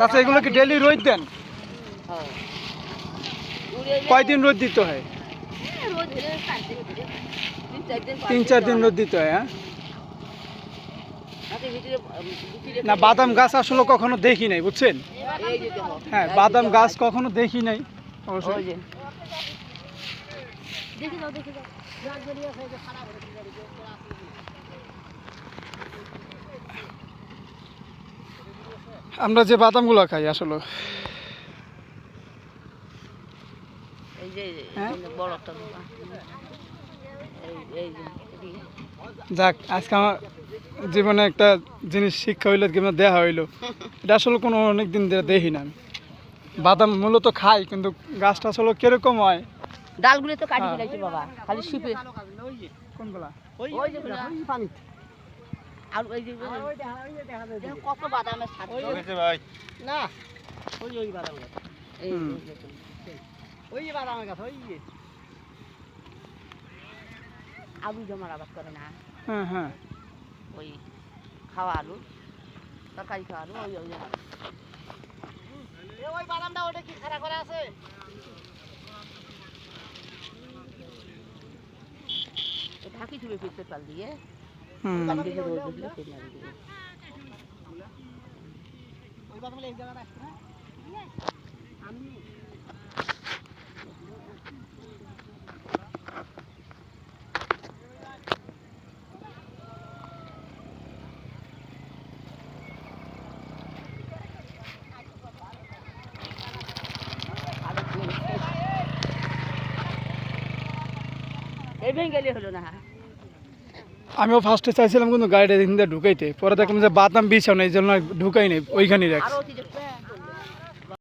আচ্ছা, এগুলো কি ডেইলি রোদ দেন? হ্যাঁ। কয়দিন রোদ দিতে হয়? রোজ ধরে 3-4 দিন রোদ দিতে হয়। হ্যাঁ, হাতের ভিতরে না বাদাম গাছ আসলে কখনো দেখি নাই, বুঝছেন? এই যে দেখো। হ্যাঁ, বাদাম গাছ কখনো দেখি নাই অবশ্যই। ওই যে দেখে যাও দেখে যাও। আমরা যে বাদামগুলো খাই আসলে, এই যে হ্যাঁ? বড় একটা দোকান। এই যে এদিকে। যাক, আজকে আমার জীবনে একটা জিনিস শিক্ষা হইলো, কিংবা দেখা হইলো। এটা আসলে কোনো অনেক দিন ধরে দেখি না আমি। বাদাম মূলত খাই, কিন্তু গাছটা আসলে কিরকম হয়। ডালগুলো তো কাটি ফেলাইছে বাবা, খালি শিপে। কোনগুলা? ওই যে পানি। আর ওই যে দেখো কত বাদামের ছাদ। ভাই না, ওই বাদাম গাছ, এই ওই বাদাম গাছ, ওই আলু জমার আবাদ করে না, হ্যাঁ হ্যাঁ, ওই খাওয়া আলু, তরকারি খাওয়া আলু, ওই ওই ওই বাদামটা ওটা কি খারাপ করে আছে? ঢাকি থুবে ফিরতে পাল দিয়ে হুম। দেখে রোজ দিলে ফের না দিবে। ওই বাদামগুলো এই জায়গায় আসছে না? আমি এই ভেঙে গেলে হলো না। আমিও ফার্স্টে চাইছিলাম কিন্তু গাড়িটা এখান দিয়ে ঢুকাইতে, পরে দেখলাম যে বাদাম বিছাও নেই, এই জন্য ঢুকাই নেই, ওইখানেই রাখছি। আরো অতি দেখবে